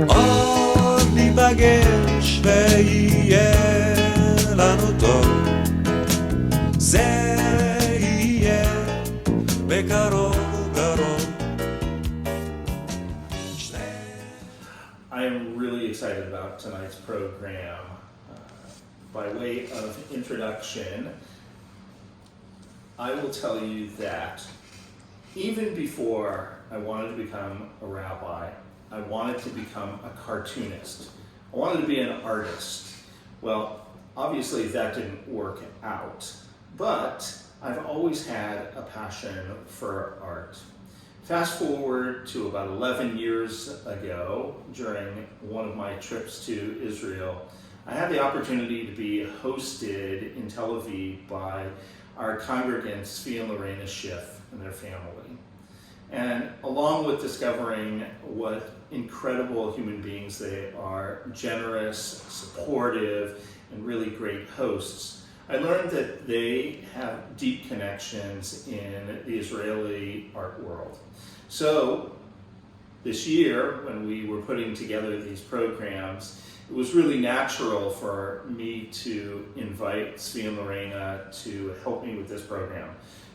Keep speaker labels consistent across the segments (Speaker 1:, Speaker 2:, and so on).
Speaker 1: עוד ניפגש ויהיה לנו טוב, זה יהיה בקרוב קרוב.
Speaker 2: I am really excited about tonight's program. By way of introduction, I will tell you that even before I wanted to become a rabbi, I wanted to become a cartoonist. I wanted to be an artist. Well, obviously that didn't work out, but I've always had a passion for art. Fast forward to about 11 years ago, during one of my trips to Israel, I had the opportunity to be hosted in Tel Aviv by our congregants, Tzvi and Lorena Schiff and their family. And along with discovering what incredible human beings they are, generous, supportive, and really great hosts, I learned that they have deep connections in the Israeli art world. So this year, when we were putting together these programs, it was really natural for me to invite Tzvi and Lorena to help me with this program.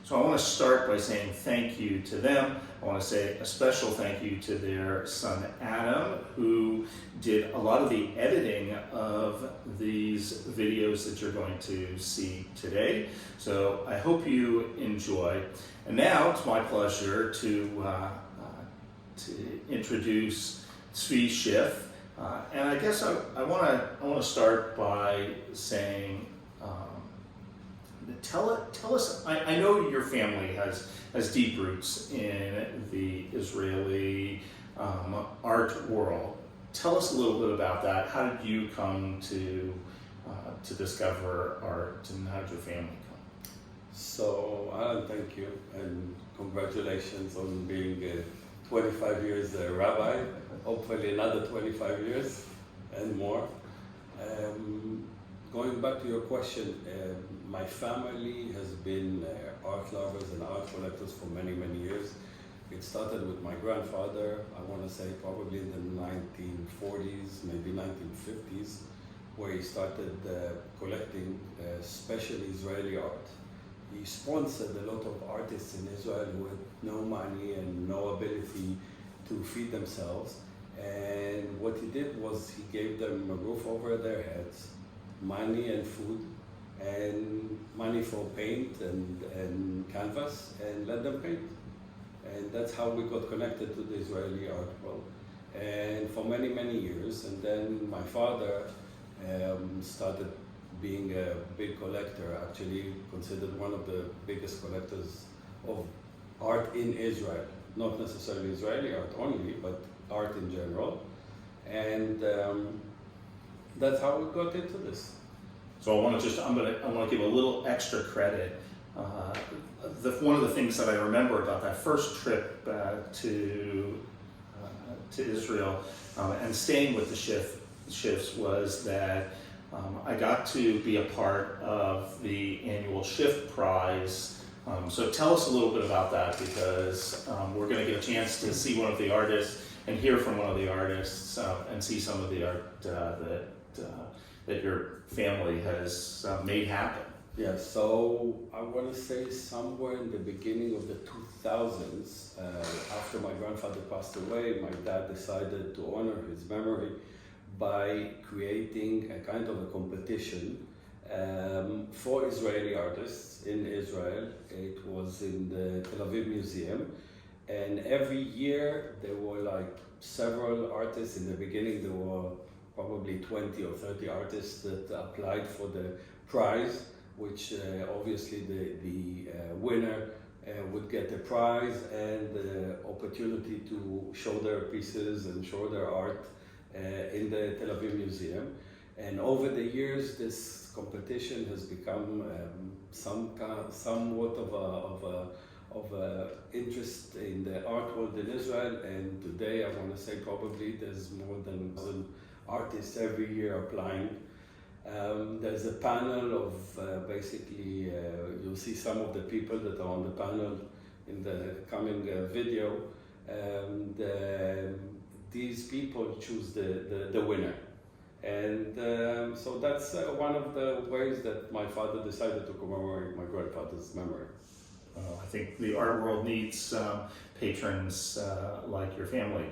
Speaker 2: So I want to start by saying thank you to them. I want to say a special thank you to their son Adam, who did a lot of the editing of these videos that you're going to see today. So I hope you enjoy. And now it's my pleasure to introduce Tzvi Schiff. And I guess I want to start by saying, tell us. I know your family has deep roots in the Israeli art world. Tell us a little bit about that. How did you come to discover art, and how did your family come?
Speaker 3: So, Alan, thank you, and congratulations on being 25 years a rabbi. Hopefully another 25 years and more. Going back to your question, my family has been art lovers and art collectors for many, many years. It started with my grandfather, I want to say probably in the 1940s, maybe 1950s, where he started collecting especially Israeli art. He sponsored a lot of artists in Israel who had no money and no ability to feed themselves. And what he did was he gave them a roof over their heads, money and food, and money for paint and canvas, and let them paint. And that's how we got connected to the Israeli art world. And for many, many years, and then my father started being a big collector, actually considered one of the biggest collectors of art in Israel. Not necessarily Israeli art only, but art in general. And that's how we got into this.
Speaker 2: So I want to give a little extra credit. One of the things that I remember about that first trip to Israel and staying with the Schiffs was that I got to be a part of the annual Schiff Prize. So tell us a little bit about that, because we're going to get a chance to see one of the artists and hear from one of the artists and see some of the art that your family has made happen.
Speaker 3: Yeah, so I want to say somewhere in the beginning of the 2000s, after my grandfather passed away, my dad decided to honor his memory by creating a kind of a competition for Israeli artists in Israel. It was in the Tel Aviv Museum, and every year there were like several artists. In the beginning there were probably 20 or 30 artists that applied for the prize, which obviously the winner would get a prize and the opportunity to show their pieces and show their art in the Tel Aviv Museum. And over the years, this competition has become somewhat of a interest in the art world in Israel. And today, I want to say probably there's more than 1,000 artists every year applying. There's a panel of basically, you'll see some of the people that are on the panel in the coming video. these people choose the winner. And so that's one of the ways that my father decided to commemorate my grandfather's memory.
Speaker 2: I think the art world needs patrons like your family.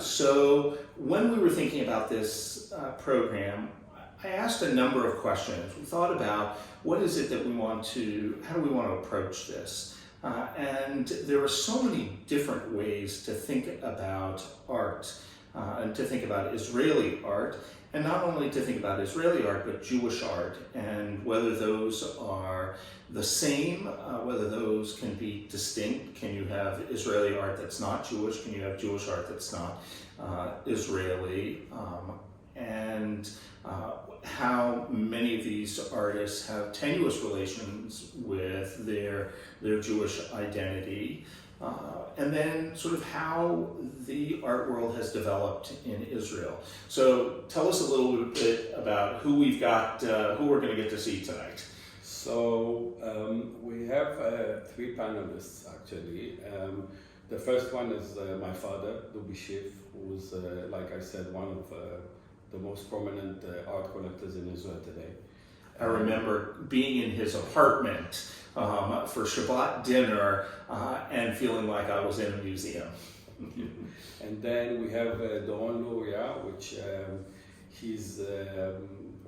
Speaker 2: So when we were thinking about this program, I asked a number of questions. We thought about what is it that we want to, how do we want to approach this? And there are so many different ways to think about art and to think about Israeli art. And not only to think about Israeli art, but Jewish art, and whether those are the same, whether those can be distinct. Can you have Israeli art that's not Jewish? Can you have Jewish art that's not Israeli? And how many of these artists have tenuous relations with their Jewish identity. And then sort of how the art world has developed in Israel. So tell us a little bit about who we've got, who we're going to get to see tonight.
Speaker 3: So we have three panelists actually. The first one is my father, Dubi Shif, who's, like I said, one of the most prominent art collectors in Israel today.
Speaker 2: I remember being in his apartment for Shabbat dinner and feeling like I was in a museum.
Speaker 3: And then we have Doron Luria, which he's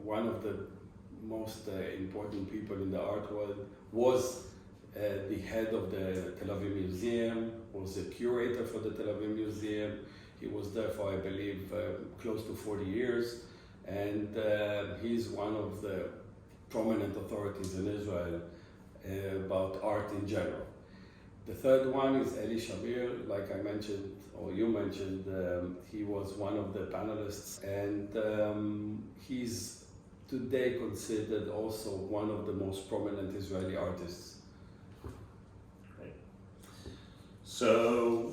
Speaker 3: one of the most important people in the art world, was the head of the Tel Aviv Museum, was a curator for the Tel Aviv Museum. He was there for, I believe, close to 40 years. And he's one of the prominent authorities in Israel about art in general. The third one is Eli Shamir, like I mentioned, or you mentioned, he was one of the panelists, and he's today considered also one of the most prominent Israeli artists.
Speaker 2: Great. So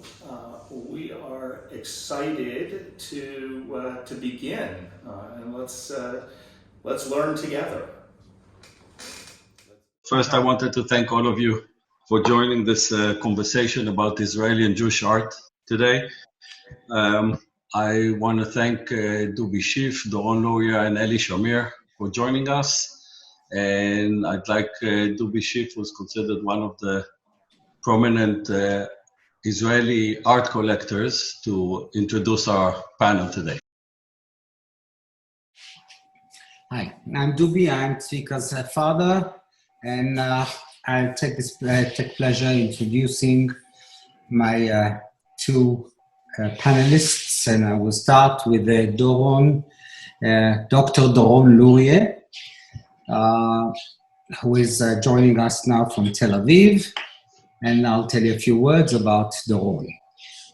Speaker 2: we are excited to begin, and let's learn together.
Speaker 4: First, I wanted to thank all of you for joining this conversation about Israeli and Jewish art today. I want to thank Dubi Shif, Doron Luria, and Eli Shamir for joining us. And I'd like Dubi Shif was considered one of the prominent Israeli art collectors to introduce our panel today.
Speaker 5: Hi, I'm Dubi. I'm Tzvika's father. And I'll take pleasure introducing my two panelists, and I will start with Doron, Dr. Doron Luria, who is joining us now from Tel Aviv, and I'll tell you a few words about Doron.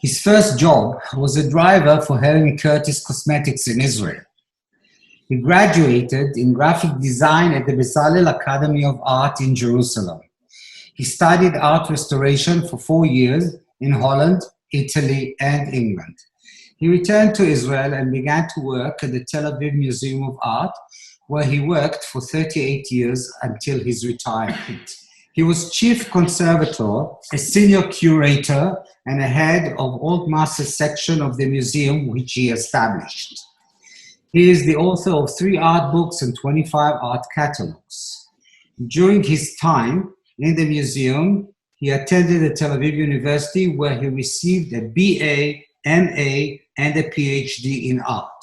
Speaker 5: His first job was a driver for Helen Curtis Cosmetics in Israel. He graduated in graphic design at the Bezalel Academy of Art in Jerusalem. He studied art restoration for 4 years in Holland, Italy, and England. He returned to Israel and began to work at the Tel Aviv Museum of Art, where he worked for 38 years until his retirement. He was chief conservator, a senior curator, and a head of Old Masters section of the museum, which he established. He is the author of 3 art books and 25 art catalogs. During his time in the museum, he attended the Tel Aviv University, where he received a BA, MA, and a PhD in art.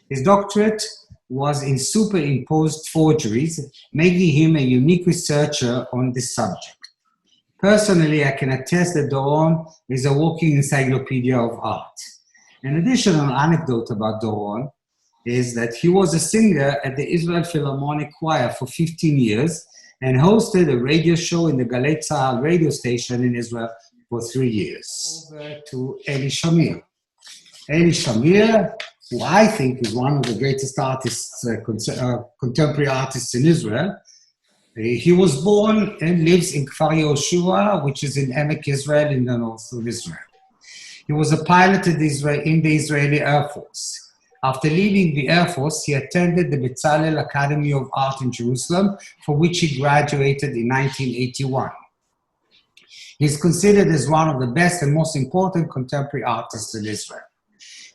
Speaker 5: His doctorate was in superimposed forgeries, making him a unique researcher on this subject. Personally, I can attest that Doron is a walking encyclopedia of art. An additional anecdote about Doron is that he was a singer at the Israel Philharmonic Choir for 15 years and hosted a radio show in the Galei Tzahal radio station in Israel for 3 years. Over to Eli Shamir. Eli Shamir, who I think is one of the greatest artists, contemporary artists in Israel. He was born and lives in Kfar Yehoshua, which is in Emek, Israel, in the north of Israel. He was a pilot in the Israeli Air Force. After leaving the Air Force, he attended the Bezalel Academy of Art in Jerusalem, for which he graduated in 1981. He is considered as one of the best and most important contemporary artists in Israel.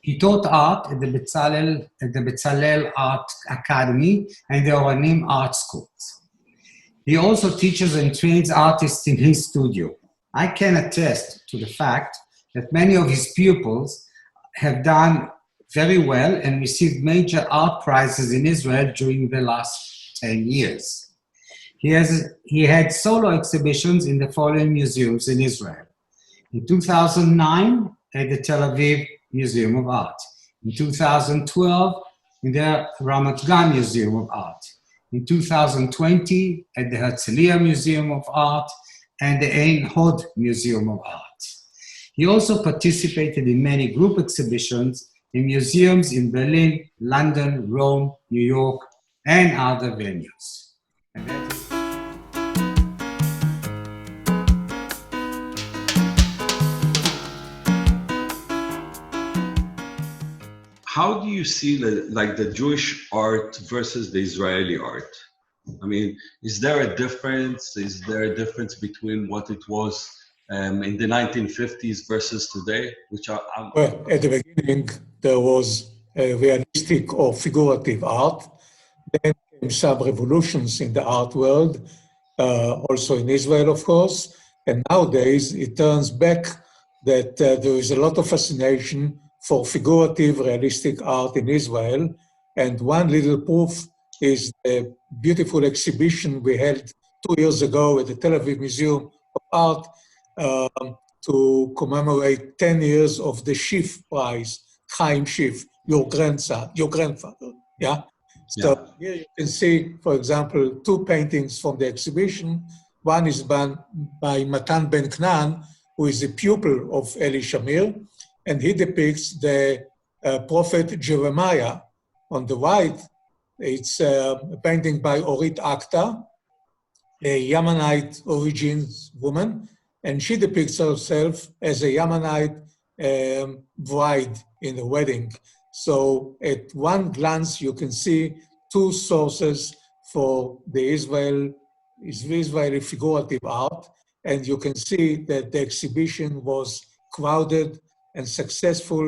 Speaker 5: He taught art at the Bezalel Art Academy and the Oranim Art Schools. He also teaches and trains artists in his studio. I can attest to the fact that many of his pupils have done very well and received major art prizes in Israel during the last 10 years. He had solo exhibitions in the following museums in Israel. In 2009, at the Tel Aviv Museum of Art. In 2012, in the Ramat Gan Museum of Art. In 2020, at the Herzliya Museum of Art and the Ein Hod Museum of Art. He also participated in many group exhibitions in museums in Berlin, London, Rome, New York, and other venues.
Speaker 4: How do you see the Jewish art versus the Israeli art? I mean, is there a difference? Is there a difference between what it was in the 1950s versus today?
Speaker 6: Well, at the beginning, there was a realistic or figurative art. Then came some revolutions in the art world, also in Israel, of course. And nowadays, it turns back that there is a lot of fascination for figurative, realistic art in Israel. And one little proof is the beautiful exhibition we held 2 years ago at the Tel Aviv Museum of Art to commemorate 10 years of the Schiff Prize, Chaim Schiff, your grandfather, yeah? So here you can see, for example, 2 paintings from the exhibition. One is by Matan Ben Knan, who is a pupil of Eli Shamir, and he depicts the prophet Jeremiah. On the right, it's a painting by Orit Akhtar, a Yemenite origins woman, and she depicts herself as a Yemenite bride in the wedding. So at one glance, you can see 2 sources for the Israeli figurative art, and you can see that the exhibition was crowded and successful,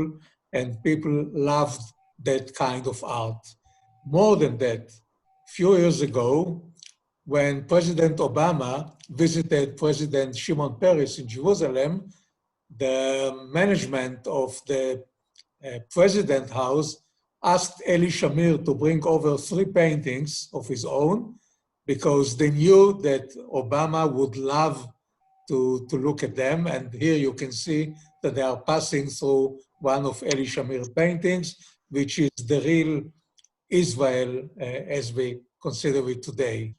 Speaker 6: and people loved that kind of art. More than that, a few years ago, when President Obama visited President Shimon Peres in Jerusalem, the management of the President House asked Eli Shamir to bring over 3 paintings of his own because they knew that Obama would love to look at them. And here you can see that they are passing through one of Eli Shamir's paintings, which is the real Israel as we consider it today.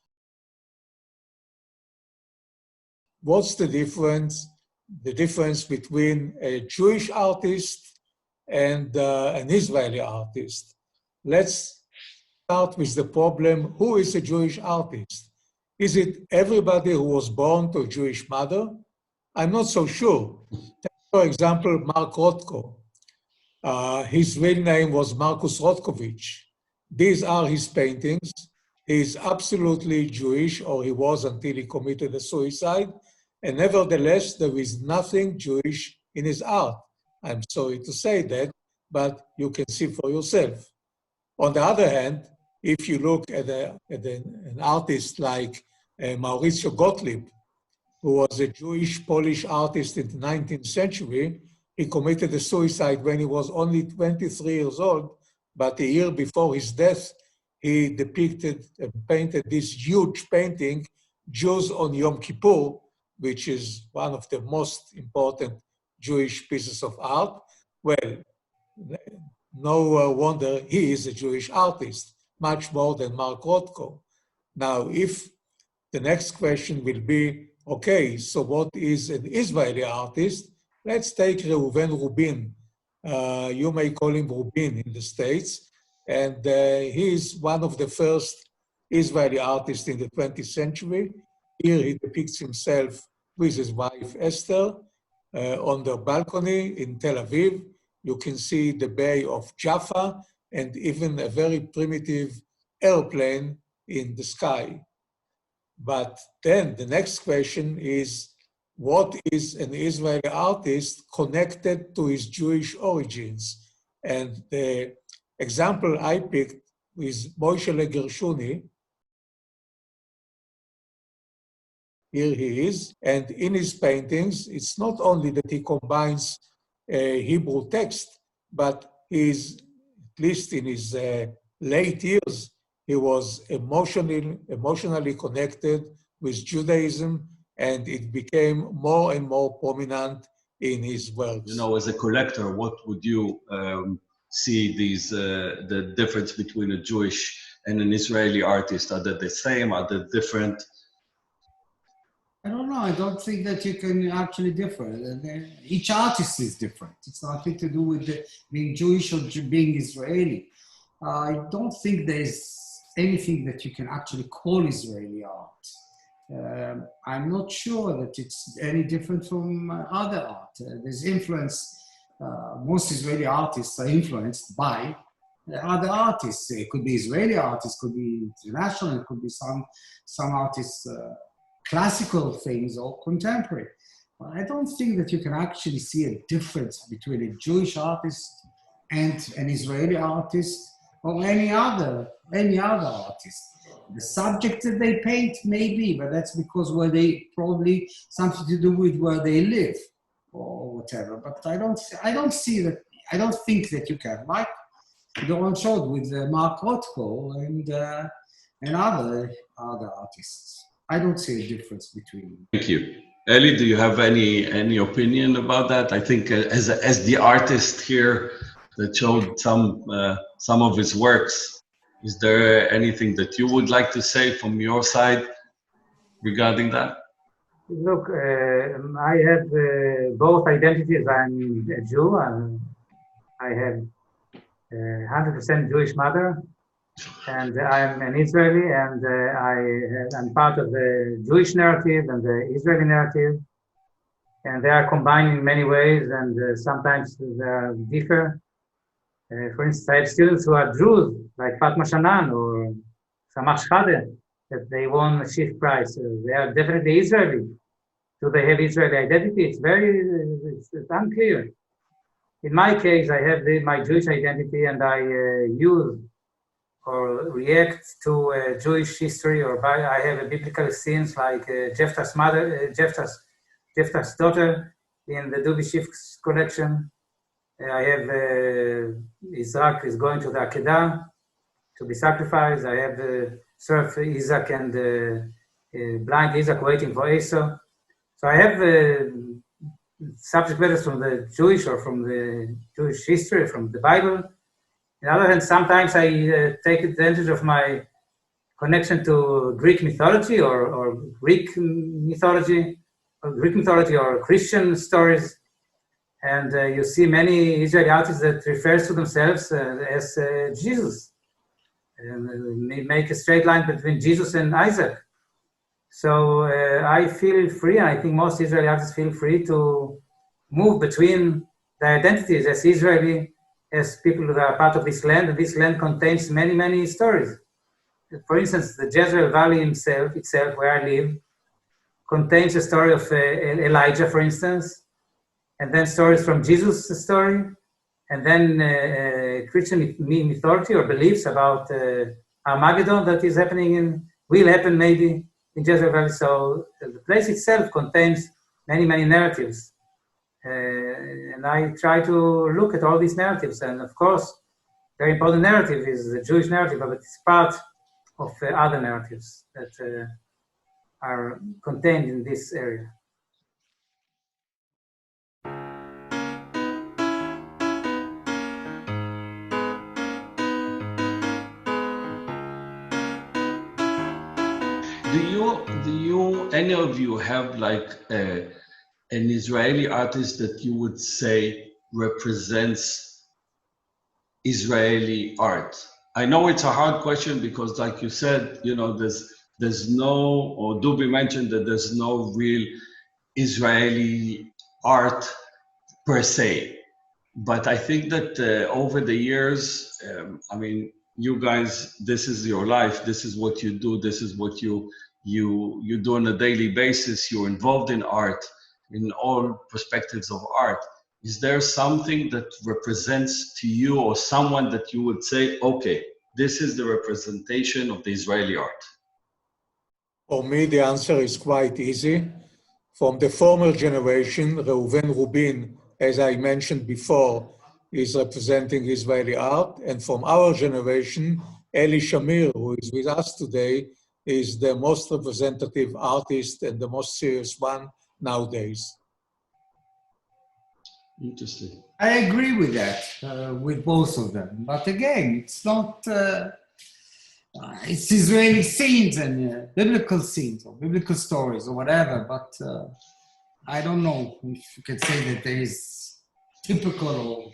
Speaker 6: What's the difference? The difference between a Jewish artist and an Israeli artist. Let's start with the problem, who is a Jewish artist? Is it everybody who was born to a Jewish mother? I'm not so sure. For example, Mark Rothko. His real name was Marcus Rotkovich. These are his paintings. He is absolutely Jewish, or he was until he committed a suicide. And nevertheless, there is nothing Jewish in his art. I'm sorry to say that, but you can see for yourself. On the other hand, if you look at an artist like Maurizio Gottlieb, who was a Jewish Polish artist in the 19th century, he committed a suicide when he was only 23 years old, but a year before his death, he depicted and painted this huge painting, Jews on Yom Kippur, which is one of the most important Jewish pieces of art. Well, no wonder he is a Jewish artist, much more than Mark Rothko. Now, if the next question will be, okay, so what is an Israeli artist? Let's take Reuven Rubin. You may call him Rubin in the States. And he is one of the first Israeli artists in the 20th century. Here he depicts himself with his wife Esther on their balcony in Tel Aviv. You can see the Bay of Jaffa and even a very primitive airplane in the sky. But then the next question is, what is an Israeli artist connected to his Jewish origins? And the example I picked is Moshe Gershuni. Here he is. And in his paintings, it's not only that he combines Hebrew text, but he's, at least in his late years, he was emotionally connected with Judaism, and it became more and more prominent in his works.
Speaker 4: You know, as a collector, what would you see the difference between a Jewish and an Israeli artist? Are they the same? Are they different?
Speaker 5: I don't know. I don't think that you can actually differ. Each artist is different. It's nothing to do with being Jewish or being Israeli. I don't think there's anything that you can actually call Israeli art. I'm not sure that it's any different from other art. There's influence. Most Israeli artists are influenced by other artists. It could be Israeli artists, could be international, it could be some artists, classical things or contemporary. But I don't think that you can actually see a difference between a Jewish artist and an Israeli artist or any other artist. The subject that they paint may be, but that's because where they probably something to do with where they live or whatever. But I don't see that. I don't think that you can, like Doron showed with Mark Rothko and other artists. I don't see a difference between them.
Speaker 4: Thank you. Eli, do you have any opinion about that? I think as the artist here that showed some of his works, is there anything that you would like to say from your side regarding that?
Speaker 7: Look, I have both identities. I'm a Jew, and I have 100% Jewish mother, and I'm an Israeli, and I'm part of the Jewish narrative and the Israeli narrative, and they are combined in many ways, and sometimes they differ. For instance, I have students who are Druze, like Fatma Shanan or Samach Shadeh, that they won a Schiff Prize. They are definitely Israeli. Do they have Israeli identity? It's unclear. In my case, I have my Jewish identity, and I use or react to Jewish history, or I have a biblical scenes like Jephthah's mother, Jephthah's daughter in the Dubi Schiff's collection. I have Isaac is going to the Akedah to be sacrificed. I have serf Isaac and blind Isaac waiting for Esau. So I have subject matters from the Jewish or from the Jewish history, from the Bible. On the other hand, sometimes I take advantage of my connection to Greek mythology or Greek mythology or Christian stories. And you see many Israeli artists that refers to themselves as Jesus. And they make a straight line between Jesus and Isaac. So I feel free, and I think most Israeli artists feel free to move between their identities as Israeli, as people that are part of this land, and this land contains many, many stories. For instance, the Jezreel Valley itself, where I live, contains a story of Elijah, for instance, and then stories from Jesus' story, and then Christian mythology or beliefs about Armageddon that is happening will happen maybe in Jezreel Valley. So the place itself contains many, many narratives. And I try to look at all these narratives. And of course, very important narrative is the Jewish narrative, but it's part of other narratives that are contained in this area.
Speaker 4: Do you any of you have like an Israeli artist that you would say represents Israeli art? I know it's a hard question because, like you said, you know, there's no, or Dubi mentioned that there's no real Israeli art per se. But I think that over the years, I mean, you guys, this is your life. This is what you do. This is what you do on a daily basis. You're involved in art, in all perspectives of art. Is there something that represents to you or someone that you would say, okay, this is the representation of the Israeli art?
Speaker 6: For me, the answer is quite easy. From the former generation, Reuven Rubin, as I mentioned before, is representing Israeli art. And from our generation, Eli Shamir, who is with us today, is the most representative artist and the most serious one nowadays.
Speaker 4: Interesting.
Speaker 5: I agree with that, with both of them. But again, it's not, it's Israeli scenes and biblical scenes or biblical stories or whatever, but I don't know if you can say that there is typical or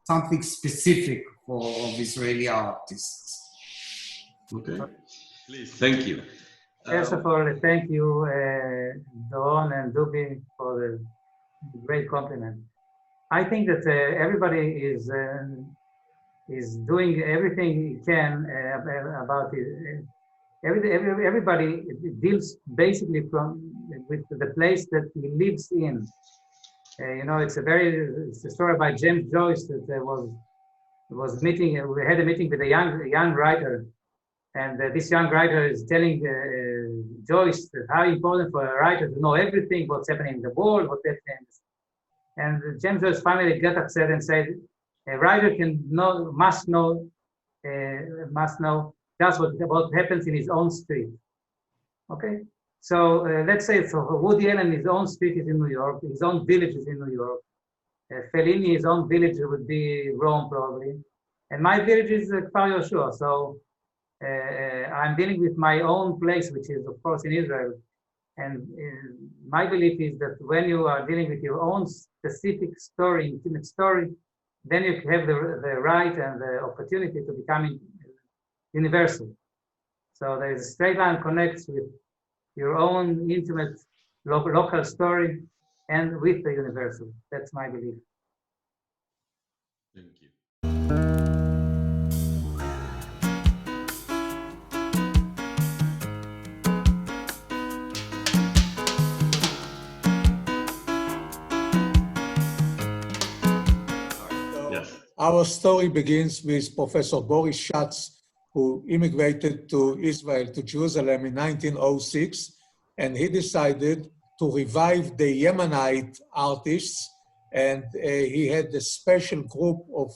Speaker 5: something specific for Israeli artists.
Speaker 4: Okay, please, thank you.
Speaker 7: First of all, thank you, Doron and Dubi, for the great compliment. I think that everybody is doing everything he can about it. Everybody deals basically with the place that he lives in. You know, it's a story by James Joyce that was meeting. We had a meeting with a young writer, and this young writer is telling Joyce that how important for a writer to know everything, what's happening in the world, what's happening. And James Joyce finally got upset and said, a writer must know just what happens in his own street. Okay, so let's say for Woody Allen, his own street is in New York, his own village is in New York. Fellini, his own village would be Rome probably, and my village is Kfar Yoshua. So I'm dealing with my own place, which is of course in Israel. And my belief is that when you are dealing with your own specific story, intimate story, then you have the right and the opportunity to become universal. So there is a straight line connects with your own intimate local story and with the universal. That's my belief.
Speaker 4: Thank you.
Speaker 6: Our story begins with Professor Boris Schatz, who immigrated to Israel, to Jerusalem in 1906, and he decided to revive the Yemenite artists, and he had a special group of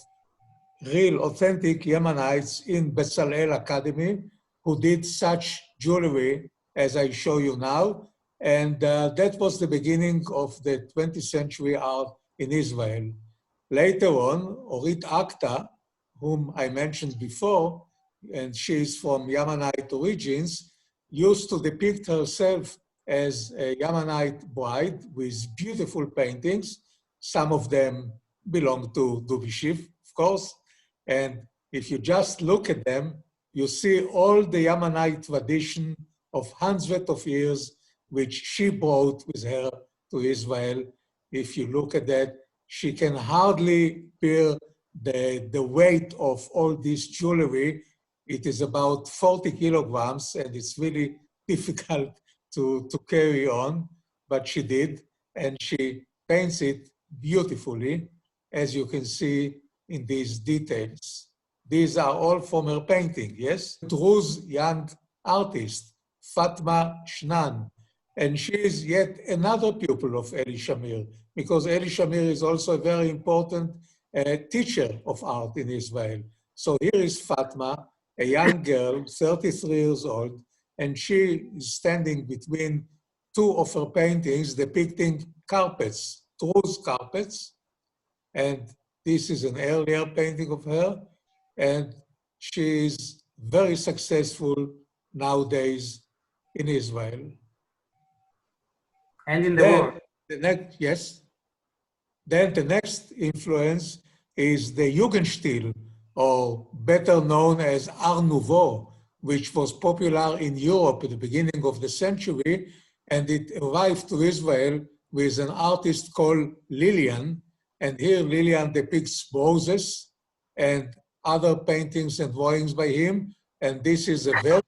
Speaker 6: real, authentic Yemenites in Bezalel Academy who did such jewelry as I show you now, and that was the beginning of the 20th century art in Israel. Later on, Orit Akta, whom I mentioned before, and she's from Yemenite origins, used to depict herself as a Yemenite bride with beautiful paintings. Some of them belong to Dubi Shif, of course. And if you just look at them, you see all the Yemenite tradition of hundreds of years, which she brought with her to Israel. If you look at that, she can hardly bear the weight of all this jewelry. It is about 40 kilograms, and it's really difficult to carry on, but she did, and she paints it beautifully, as you can see in these details. These are all from her painting, yes? Druze young artist, Fatma Shnan, and she is yet another pupil of Eli Shamir, because Eli Shamir is also a very important teacher of art in Israel. So here is Fatma, a young girl, 33 years old, and she is standing between two of her paintings depicting carpets, Druze carpets, and this is an earlier painting of her, and she is very successful nowadays in Israel.
Speaker 7: And in the world.
Speaker 6: Yes. Then the next influence is the Jugendstil, or better known as Art Nouveau, which was popular in Europe at the beginning of the century, and it arrived to Israel with an artist called Lillian, and here Lillian depicts Moses and other paintings and drawings by him, and this is a very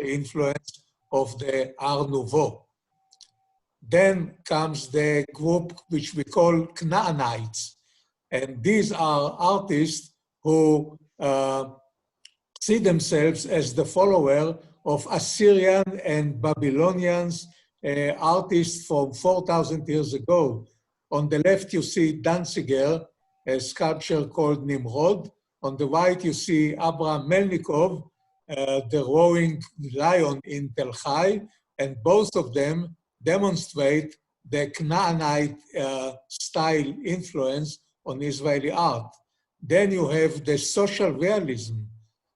Speaker 6: influence of the Art Nouveau. Then comes the group which we call Canaanites, And these are artists who see themselves as the follower of Assyrian and Babylonians artists from 4,000 years ago. On the left, you see Danziger, a sculpture called Nimrod. On the right, you see Abraham Melnikov, the roaring lion in Tel Chai, and both of them demonstrate the Canaanite style influence on Israeli art. Then you have the social realism,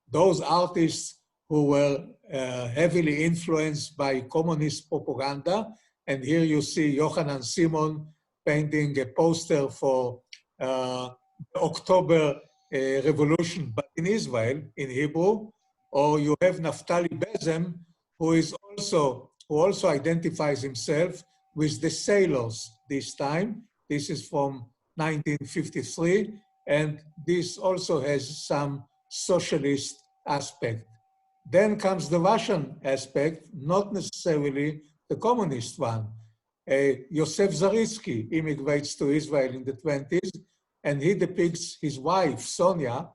Speaker 6: those artists who were heavily influenced by communist propaganda. And here you see Yohanan Simon painting a poster for the October Revolution, but in Israel, in Hebrew. Or you have Naftali Bezem, who also identifies himself with the sailors this time. This is from 1953, and this also has some socialist aspect. Then comes the Russian aspect, not necessarily the communist one. Yosef Zaritsky immigrates to Israel in the 20s, and he depicts his wife, Sonia,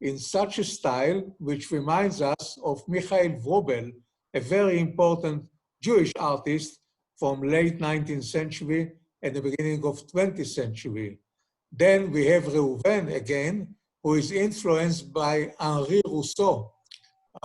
Speaker 6: in such a style which reminds us of Mikhail Vrubel, a very important Jewish artist from late 19th century and the beginning of 20th century. Then we have Reuven again, who is influenced by Henri Rousseau,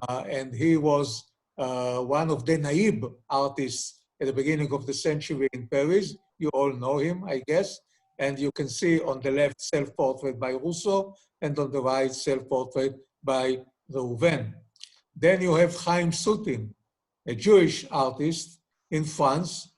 Speaker 6: and he was one of the naive artists at the beginning of the century in Paris. You all know him, I guess. And you can see on the left self-portrait by Rousseau, and on the right self-portrait by Reuven. Then you have Chaim Soutine, a Jewish artist in France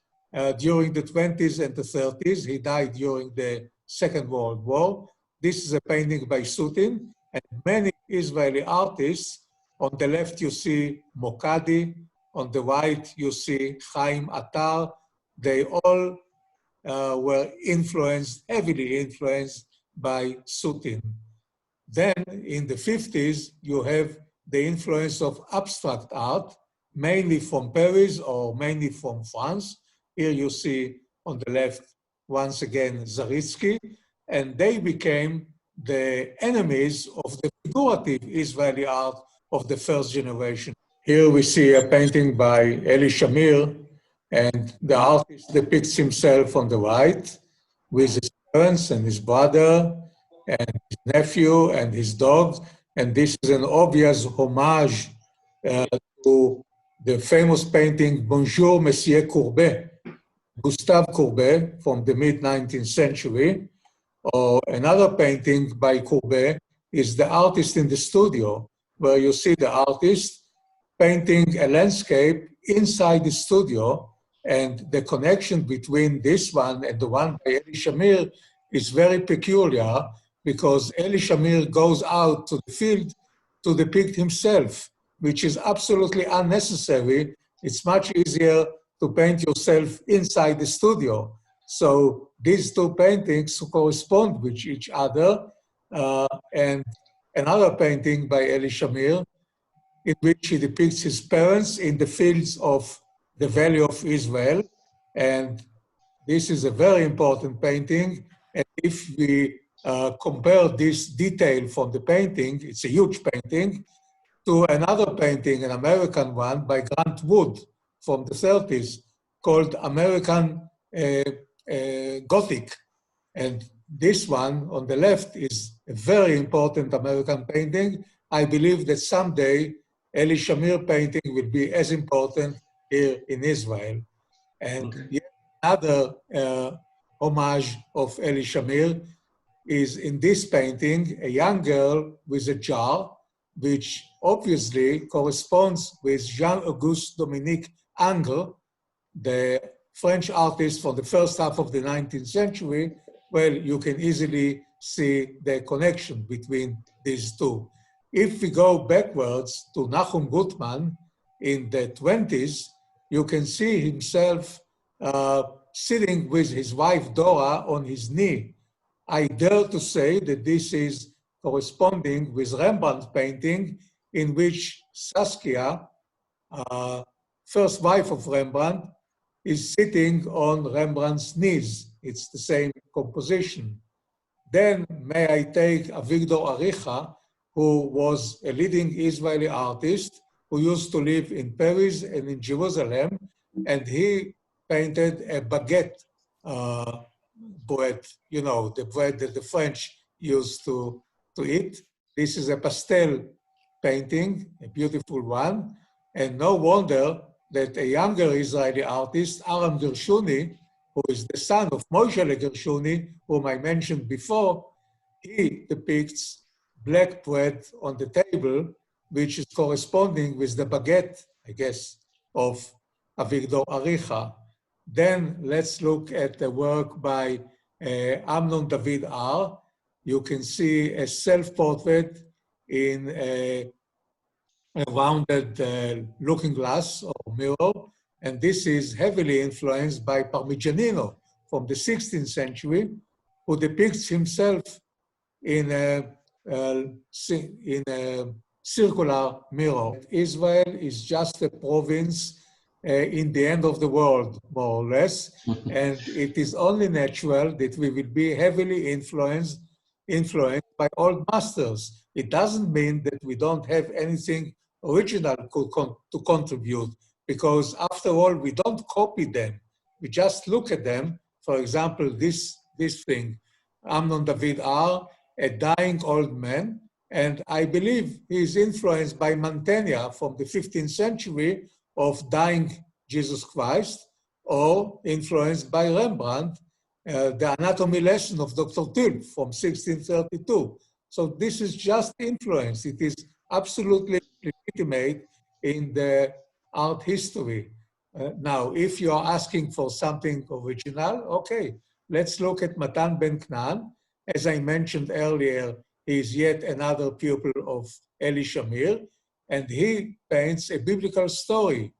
Speaker 6: during the 20s and the 30s. He died during the Second World War. This is a painting by Soutine, and many Israeli artists. On the left, you see Mokadi. On the right, you see Chaim Attar. They all were heavily influenced by Soutine. Then in the 50s, you have the influence of abstract art, mainly from Paris or mainly from France. Here you see on the left, once again, Zaritsky, and they became the enemies of the figurative Israeli art of the first generation. Here we see a painting by Eli Shamir, and the artist depicts himself on the right with his parents and his brother and his nephew and his dogs. And this is an obvious homage to the famous painting Bonjour, Monsieur Courbet, Gustave Courbet from the mid-19th century. Or another painting by Courbet is The Artist in the Studio, where you see the artist painting a landscape inside the studio, and the connection between this one and the one by Eli Shamir is very peculiar, because Eli Shamir goes out to the field to depict himself, which is absolutely unnecessary. It's much easier to paint yourself inside the studio. So these two paintings correspond with each other. And another painting by Eli Shamir, in which he depicts his parents in the fields of the Valley of Israel. And this is a very important painting. And if we compare this detail from the painting, it's a huge painting, to another painting, an American one by Grant Wood from the 30s, called American Gothic. And this one on the left is a very important American painting. I believe that someday Eli Shamir painting will be as important here in Israel. And yet another homage of Eli Shamir is in this painting, a young girl with a jar, which obviously corresponds with Jean-Auguste Dominique Ingres, the French artist from the first half of the 19th century. Well, you can easily see the connection between these two. If we go backwards to Nahum Gutman in the 20s, you can see himself sitting with his wife Dora on his knee. I dare to say that this is corresponding with Rembrandt's painting, in which Saskia, first wife of Rembrandt, is sitting on Rembrandt's knees. It's the same composition. Then may I take Avigdor Aricha, who was a leading Israeli artist who used to live in Paris and in Jerusalem, and he painted a baguette bread, you know, the bread that the French used to eat. This is a pastel painting, a beautiful one, and no wonder that a younger Israeli artist, Aram Gershuni, who is the son of Moshe Gershuni, whom I mentioned before, he depicts black bread on the table, which is corresponding with the baguette, I guess, of Avigdor Aricha. Then let's look at the work by Amnon David R. You can see a self-portrait in a rounded looking glass or mirror, and this is heavily influenced by Parmigianino from the 16th century, who depicts himself in a circular mirror. Israel is just a province in the end of the world, more or less, and it is only natural that we will be heavily influenced by old masters. It doesn't mean that we don't have anything original to contribute, because after all, we don't copy them. We just look at them. For example, this thing, Amnon David R., a dying old man, and I believe he is influenced by Mantegna from the 15th century of dying Jesus Christ, or influenced by Rembrandt, the anatomy lesson of Dr. Till from 1632. So this is just influence. It is absolutely legitimate in the art history. Now, if you are asking for something original, okay, let's look at Matan Ben Knan. As I mentioned earlier, he is yet another pupil of Eli Shamir, and he paints a biblical story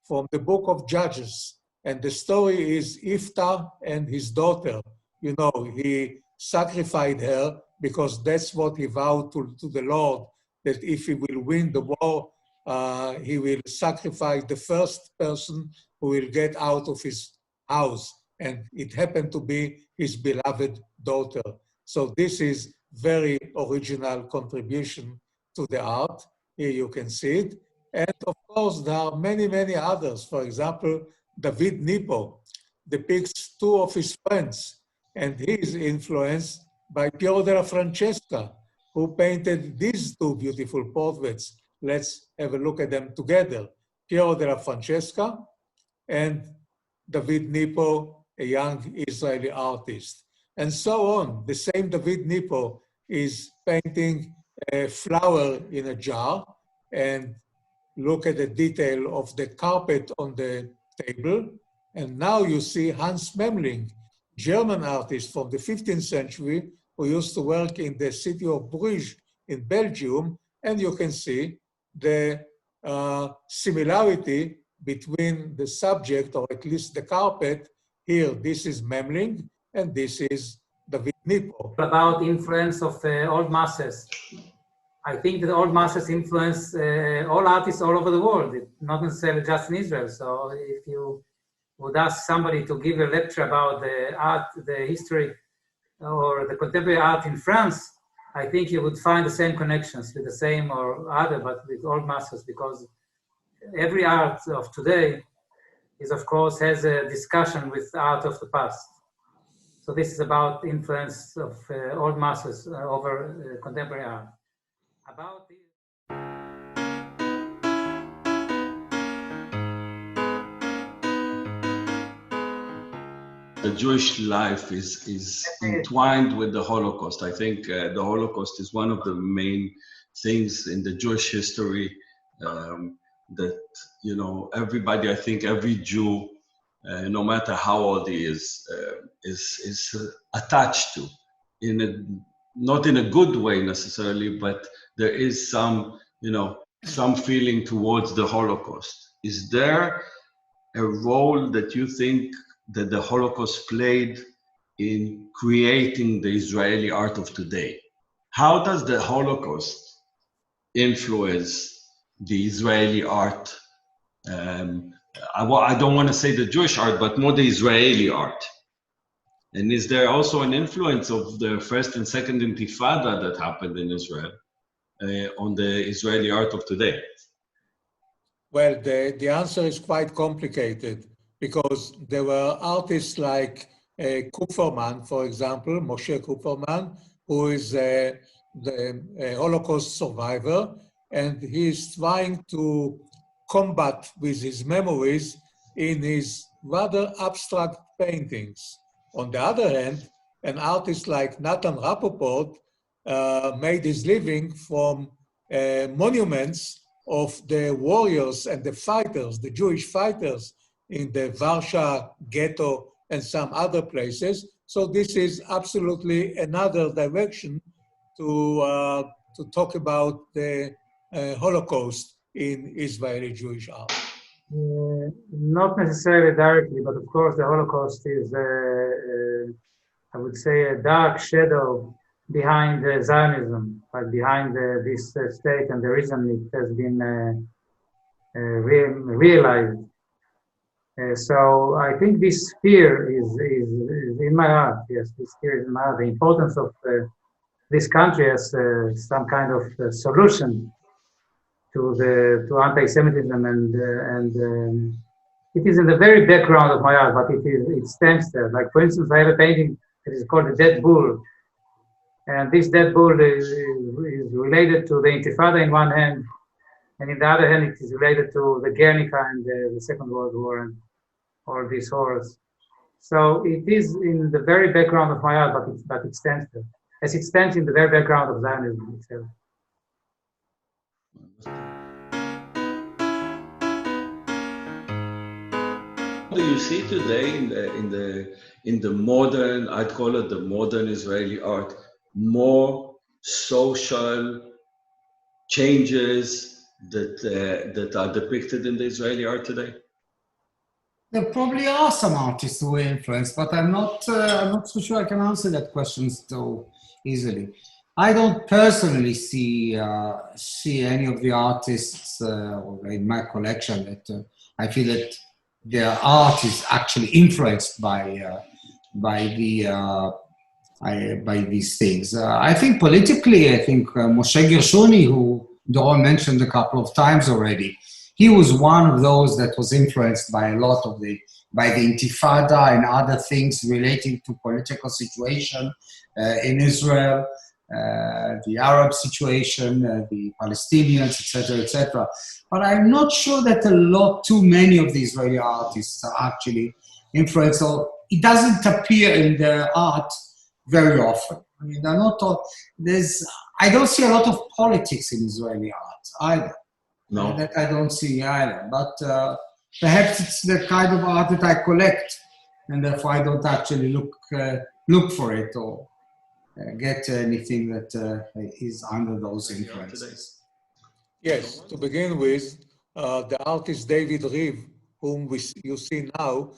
Speaker 6: from the book of Judges. And the story is Iftar and his daughter. You know, he sacrificed her because that's what he vowed to the Lord, that if he will win the war, he will sacrifice the first person who will get out of his house. And it happened to be his beloved daughter. So this is very original contribution to the art. Here you can see it. And of course, there are many, many others. For example, David Nipo depicts two of his friends, and he is influenced by Piero della Francesca, who painted these two beautiful portraits. Let's have a look at them together. Piero della Francesca and David Nipo, a young Israeli artist. And so on. The same David Nipo is painting a flower in a jar, and look at the detail of the carpet on the table. And now you see Hans Memling, German artist from the 15th century, who used to work in the city of Bruges in Belgium, and you can see the similarity between the subject, or at least the carpet. Here, this is Memling, and this is David Nipo.
Speaker 7: About influence of old masters. I think that old masters influence all artists all over the world, not necessarily just in Israel. So if you would ask somebody to give a lecture about the art, the history, or the contemporary art in France, I think you would find the same connections with the same or other, but with old masters, because every art of today is, of course, has a discussion with art of the past. So this is about influence of old masters over contemporary art. About
Speaker 4: the Jewish life is entwined with the Holocaust. I think the Holocaust is one of the main things in the Jewish history that, you know, everybody, I think every Jew, no matter how old he is attached to, not in a good way necessarily, but there is some, you know, some feeling towards the Holocaust. Is there a role that you think that the Holocaust played in creating the Israeli art of today? How does the Holocaust influence the Israeli art? I don't want to say the Jewish art, but more the Israeli art. And is there also an influence of the first and second intifada that happened in Israel on the Israeli art of today?
Speaker 6: Well, the answer is quite complicated because there were artists like Kupferman, for example, Moshe Kupferman, who is the Holocaust survivor, and he is trying to combat with his memories in his rather abstract paintings. On the other hand, an artist like Nathan Rappaport made his living from monuments of the warriors and the fighters, the Jewish fighters in the Warsaw ghetto and some other places. So this is absolutely another direction to talk about the Holocaust in Israeli Jewish art.
Speaker 7: Not necessarily directly, but of course the Holocaust is, I would say, a dark shadow behind Zionism, like behind this state and the reason it has been realized. So I think this fear is in my heart. Yes, this fear is in my heart. The importance of this country as some kind of solution to anti-Semitism and it is in the very background of my art, but it stands there. Like for instance, I have a painting that is called the Dead Bull, and this dead bull is related to the Intifada in one hand, and in the other hand, it is related to the Guernica and the Second World War and all these horrors. So it is in the very background of my art, but it stands there, as it stands in the very background of Zionism itself.
Speaker 4: Do you see today in the modern, I'd call it the modern Israeli art, more social changes that are depicted in the Israeli art today?
Speaker 5: There probably are some artists who were influenced, but I'm not so sure I can answer that question so easily. I don't personally see any of the artists in my collection that I feel that their art is actually influenced by these things. I think politically, I think Moshe Gershuni, who Doron mentioned a couple of times already, he was one of those that was influenced by a lot of by the Intifada and other things relating to political situation in Israel, the Arab situation, the Palestinians, etc., etc. But I'm not sure that too many of the Israeli artists are actually influenced, or it doesn't appear in their art very often. I mean, I don't see a lot of politics in Israeli art either.
Speaker 4: No.
Speaker 5: That I don't see either. But perhaps it's the kind of art that I collect, and therefore I don't actually look for it or get anything that is under those influences.
Speaker 6: Yes, to begin with, the artist David Reeve, whom you see now,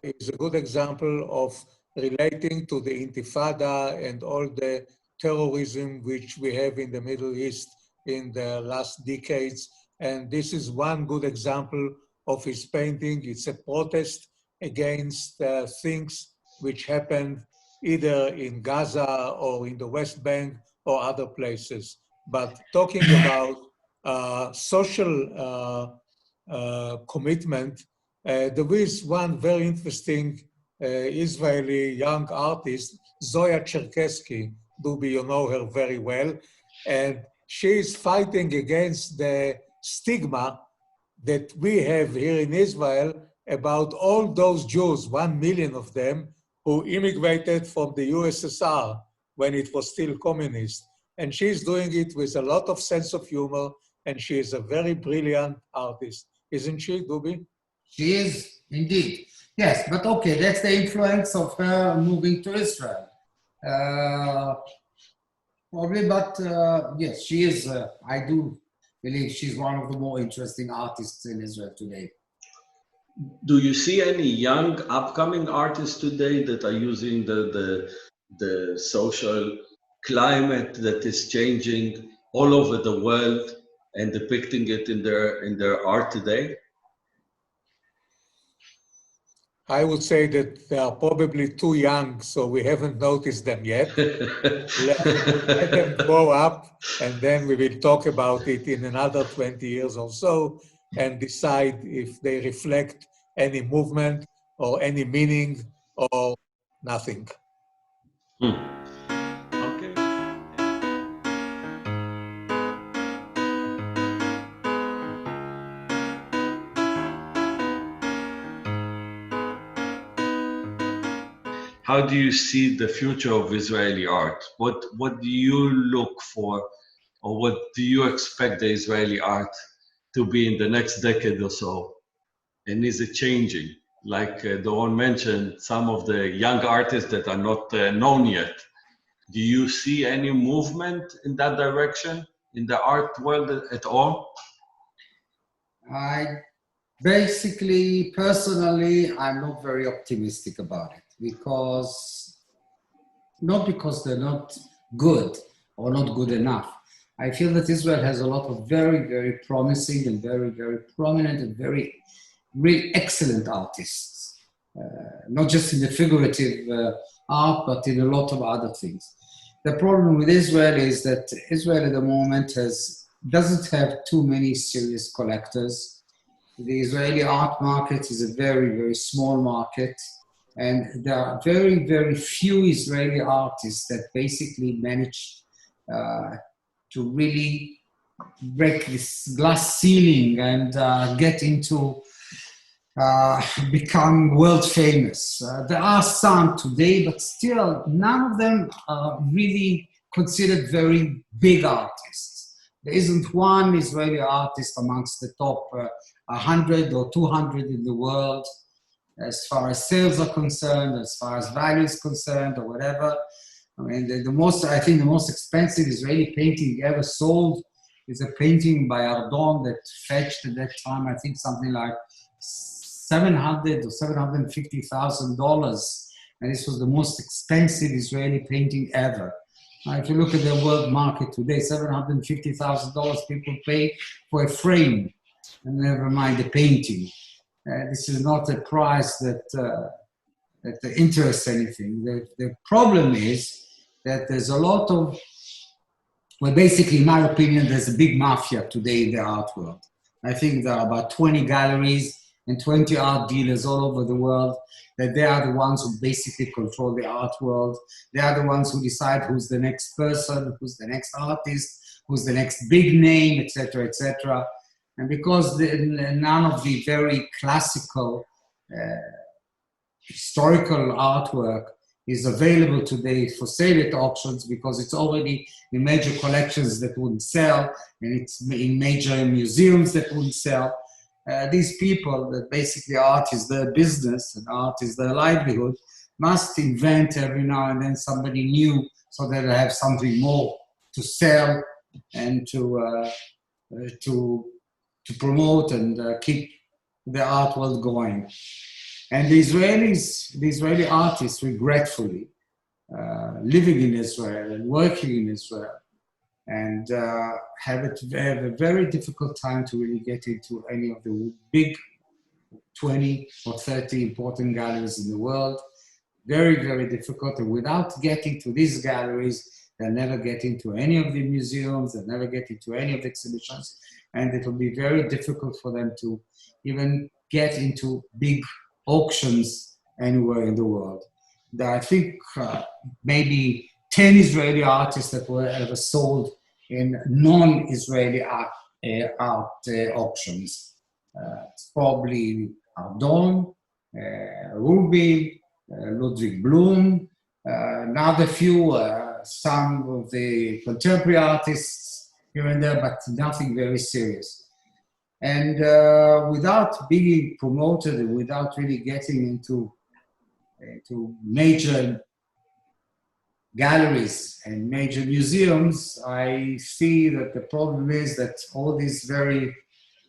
Speaker 6: is a good example of relating to the Intifada and all the terrorism which we have in the Middle East in the last decades. And this is one good example of his painting. It's a protest against things which happened either in Gaza or in the West Bank or other places. But talking about social commitment, there is one very interesting Israeli young artist, Zoya Cherkesky. Dubi, you know her very well. And she is fighting against the stigma that we have here in Israel about all those Jews, 1 million of them, who immigrated from the USSR when it was still communist. And she's doing it with a lot of sense of humor, and she is a very brilliant artist. Isn't she, Dubi?
Speaker 5: She is, indeed. Yes, but okay, that's the influence of her moving to Israel. Probably, but yes, she is, I do believe she's one of the more interesting artists in Israel today.
Speaker 4: Do you see any young upcoming artists today that are using the social climate that is changing all over the world and depicting it in their art today?
Speaker 6: I would say that they are probably too young, so we haven't noticed them yet. Let them grow up, and then we will talk about it in another 20 years or so and decide if they reflect any movement or any meaning or nothing.
Speaker 4: Hmm. Okay. How do you see the future of Israeli art? What do you look for, or what do you expect the Israeli art to be in the next decade or so? And is it changing? Like Doron mentioned, some of the young artists that are not known yet. Do you see any movement in that direction in the art world at all?
Speaker 5: I basically, personally, I'm not very optimistic about it not because they're not good or not good enough. I feel that Israel has a lot of very, very promising and very, very prominent and very, really excellent artists. Not just in the figurative art, but in a lot of other things. The problem with Israel is that Israel at the moment doesn't have too many serious collectors. The Israeli art market is a very, very small market. And there are very, very few Israeli artists that basically manage to really break this glass ceiling and get into become world famous. There are some today, but still none of them are really considered very big artists. There isn't one Israeli artist amongst the top 100 or 200 in the world as far as sales are concerned, as far as value is concerned, or whatever. I mean, I think the most expensive Israeli painting ever sold is a painting by Ardon that fetched at that time, I think something like $700,000 or $750,000, and this was the most expensive Israeli painting ever. Now, if you look at the world market today, $750,000 people pay for a frame, and never mind the painting. This is not a price that interests anything. The problem is that there's a lot of, well, basically, in my opinion, there's a big mafia today in the art world. I think there are about 20 galleries and 20 art dealers all over the world, that they are the ones who basically control the art world. They are the ones who decide who's the next person, who's the next artist, who's the next big name, etc., etc. And because none of the very classical historical artwork is available today for sale at auctions because it's already in major collections that wouldn't sell, and it's in major museums that wouldn't sell. These people that basically art is their business and art is their livelihood must invent every now and then somebody new so that they have something more to sell and to promote and keep the art world going. And the Israeli artists, regretfully, living in Israel and working in Israel, and have a very difficult time to really get into any of the big 20 or 30 important galleries in the world. Very, very difficult. And without getting to these galleries, they'll never get into any of the museums, they'll never get into any of the exhibitions, and it will be very difficult for them to even get into big auctions anywhere in the world. I think maybe 10 Israeli artists that were ever sold in non-Israeli art auctions. It's probably Ardon, Rubin, Ludwig Blum, another few, some of the contemporary artists here and there, but nothing very serious. And without being promoted and without really getting into major galleries and major museums, I see that the problem is that all these very,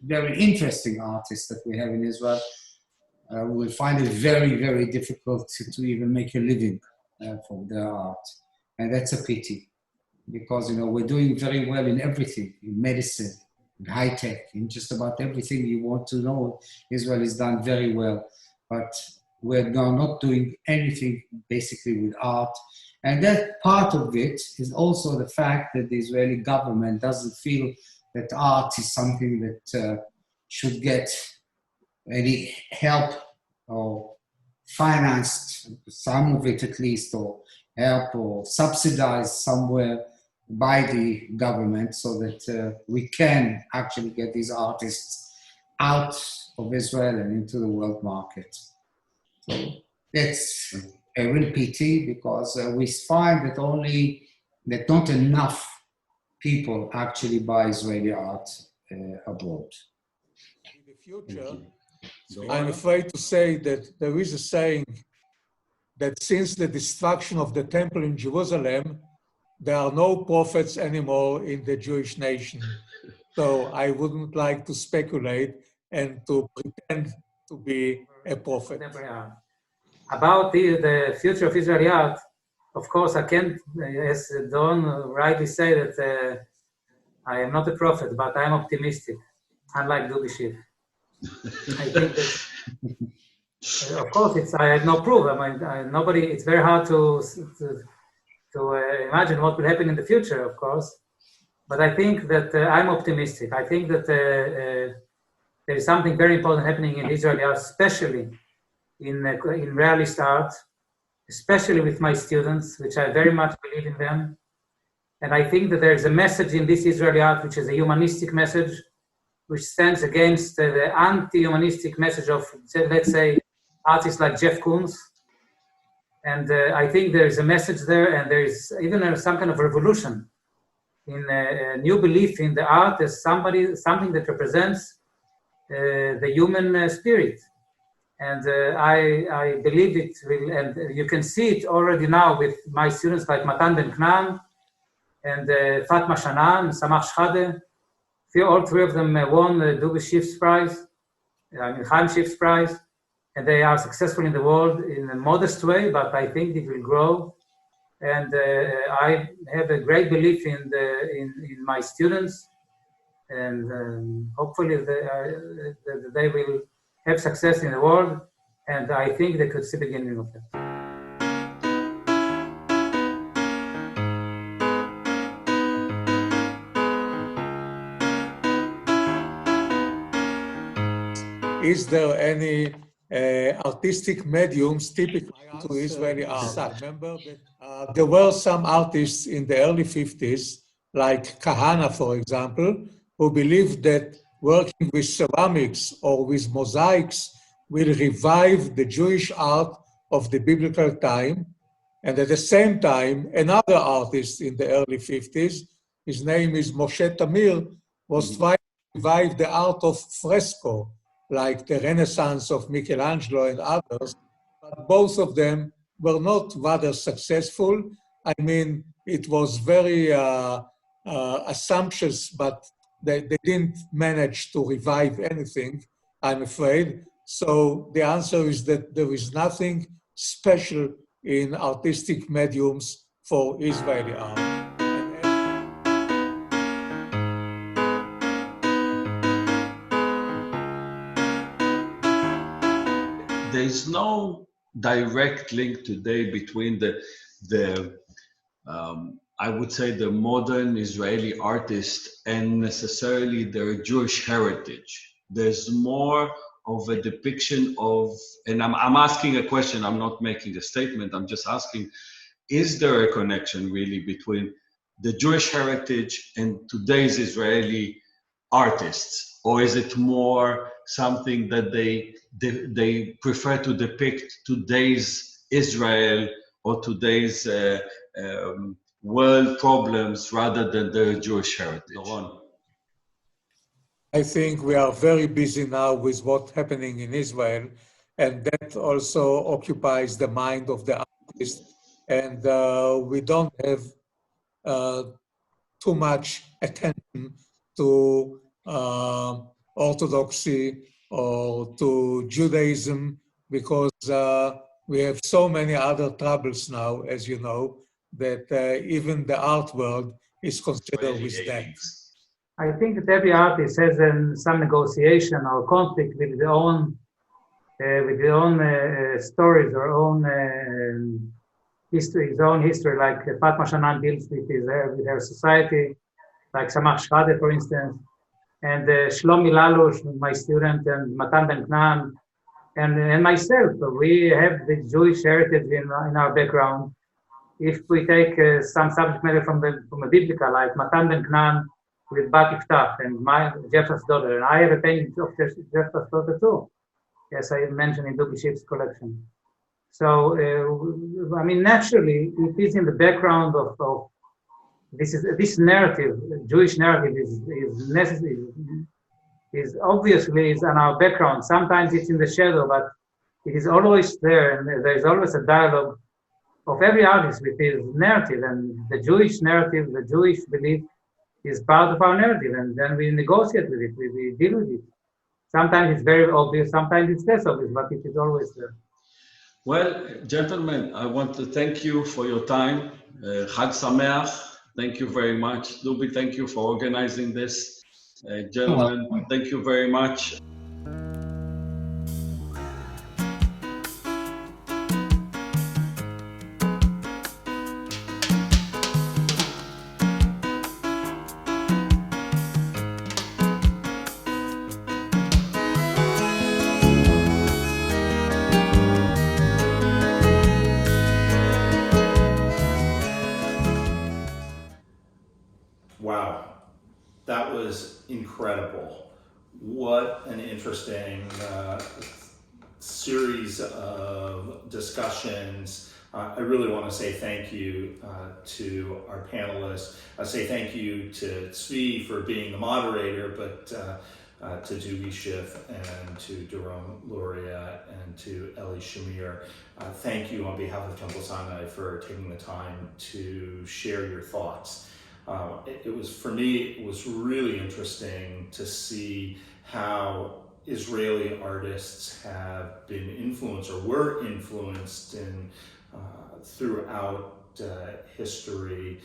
Speaker 5: very interesting artists that we have in Israel will find it very, very difficult to even make a living from their art. And that's a pity, because, you know, we're doing very well in everything, in medicine, in high tech, in just about everything you want to know. Israel is done very well. But we're not doing anything basically with art. And that part of it is also the fact that the Israeli government doesn't feel that art is something that should get any help or financed, some of it at least, or help or subsidized somewhere by the government, so that we can actually get these artists out of Israel and into the world market. So it's a real pity, because we find that not enough people actually buy Israeli art abroad.
Speaker 6: In the future, I'm afraid to say that there is a saying that since the destruction of the temple in Jerusalem, there are no prophets anymore in the Jewish nation. So I wouldn't like to speculate and to pretend to be a prophet.
Speaker 7: About the future of Israeli art, of course, I can't, as Don rightly say, that I am not a prophet, but I am optimistic, unlike Dubi Shiv. I think that, of course, I have no proof. I mean, nobody. It's very hard to imagine what will happen in the future, of course. But I think that I'm optimistic. I think that there is something very important happening in Israeli art, especially in realist art, especially with my students, which I very much believe in them. And I think that there is a message in this Israeli art, which is a humanistic message, which stands against the anti-humanistic message of, let's say, artists like Jeff Koons. And I think there is a message there, and there is even some kind of revolution in a new belief in the art as something that represents the human spirit. And I believe it will, and you can see it already now with my students like Matan Ben Knan and Fatma Shanan, Samach Shchade. All three of them won the Dubi Shif's Prize, Chaim Shif's Prize, and they are successful in the world in a modest way, but I think it will grow. And I have a great belief in my students, and hopefully they will have success in the world, and I think they could see the beginning of that.
Speaker 6: Is there any artistic mediums typical to Israeli art? Remember that there were some artists in the early 50s, like Kahana, for example, who believed that working with ceramics or with mosaics will revive the Jewish art of the biblical time. And at the same time, another artist in the early 50s, his name is Moshe Tamir, was trying to revive the art of fresco, like the Renaissance of Michelangelo and others, but both of them were not rather successful. I mean, it was very assumptuous, but they didn't manage to revive anything, I'm afraid. So the answer is that there is nothing special in artistic mediums for Israeli art.
Speaker 4: There is no direct link today between I would say the modern Israeli artist and necessarily their Jewish heritage. There's more of a depiction of, and I'm asking a question, I'm not making a statement, I'm just asking, is there a connection really between the Jewish heritage and today's Israeli artists? Or is it more something that they prefer to depict today's Israel or today's world problems rather than their Jewish heritage?
Speaker 6: I think we are very busy now with what's happening in Israel, and that also occupies the mind of the artist. And we don't have too much attention to Orthodoxy or to Judaism, because we have so many other troubles now, as you know, that even the art world is considered with that.
Speaker 7: I think that every artist has some negotiation or conflict with their own with his own stories or own history, his own history, like Fatma Shanan deals with her society, like Samach Shade, for instance, and Shlomi Lalush, my student, and Matan Ben Knan, and myself. We have the Jewish heritage in our background. If we take some subject matter from a biblical, like Matan Ben Knan with Bat Iftach and my Jephthah's daughter, and I have a painting of Jephthah's daughter too, as I mentioned in Dubi Ship's collection. So, I mean, naturally, it is in the background of this narrative, Jewish narrative is necessary, is obviously is on our background. Sometimes it's in the shadow, but it is always there, and there is always a dialogue of every artist with his narrative, and the Jewish narrative, the Jewish belief is part of our narrative, and then we negotiate with it, we deal with it. Sometimes it's very obvious, sometimes it's less obvious, but it is always there.
Speaker 4: Well, gentlemen, I want to thank you for your time. Chag Sameach. Thank you very much. Dubi, thank you for organizing this. Gentlemen, thank you very much.
Speaker 2: Wow, that was incredible. What an interesting series of discussions. I really want to say thank you to our panelists. I say thank you to Tzvi for being the moderator, but to Dubi Schiff and to Doron Luria and to Eli Shamir. Thank you on behalf of Temple Sinai for taking the time to share your thoughts. It was, for me, it was really interesting to see how Israeli artists have been influenced or were influenced in throughout history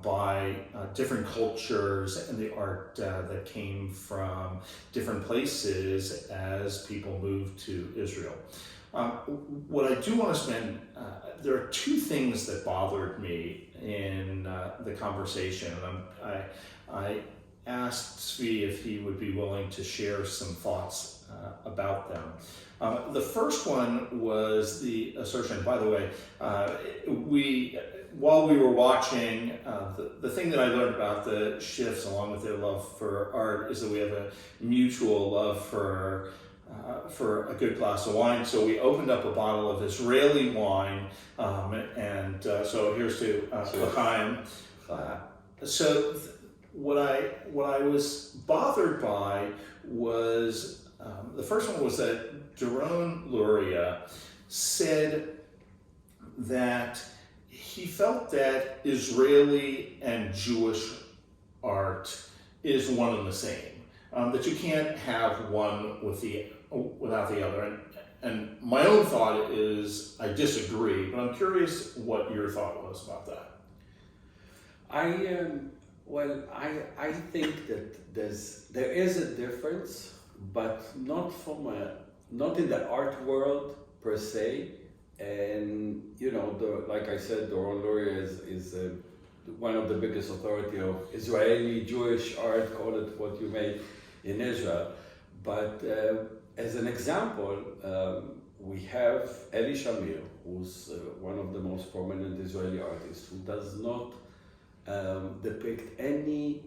Speaker 2: by different cultures and the art that came from different places as people moved to Israel. What I do want to spend, there are two things that bothered me in the conversation. I asked Tzvi if he would be willing to share some thoughts about them. The first one was the assertion, by the way, while we were watching, the thing that I learned about the Schiffs, along with their love for art, is that we have a mutual love for a good glass of wine. So we opened up a bottle of Israeli wine, and so here's to L'chaim. So what I was bothered by was, the first one was that Doron Luria said that he felt that Israeli and Jewish art is one and the same, that you can't have one without the other. And my own thought is I disagree, but I'm curious what your thought was about that.
Speaker 3: I think that there is a difference, but not in the art world per se. And like I said, Doron Luria is one of the biggest authority of Israeli Jewish art, call it what you may, in Israel. But as an example, we have Eli Shamir, who's one of the most prominent Israeli artists, who does not depict any,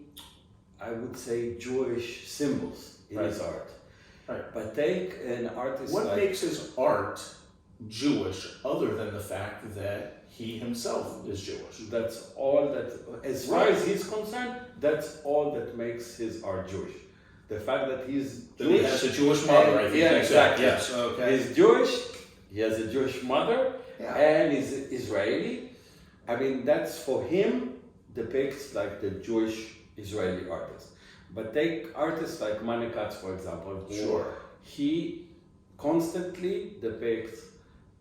Speaker 3: I would say, Jewish symbols in his art.
Speaker 2: Right.
Speaker 3: But take an artist
Speaker 2: What makes his art Jewish, other than the fact that he himself is Jewish?
Speaker 3: That's all that, as far as he's concerned, that's all that makes his art Jewish. The fact that he's Jewish.
Speaker 2: He has a Jewish mother, I think.
Speaker 3: Yeah, exactly.
Speaker 2: Yes, okay.
Speaker 3: He's Jewish, he has a Jewish mother, and he's Israeli. I mean, that's for him, depicts like the Jewish Israeli artist. But take artists like Mane Katz, for example, who he constantly depicts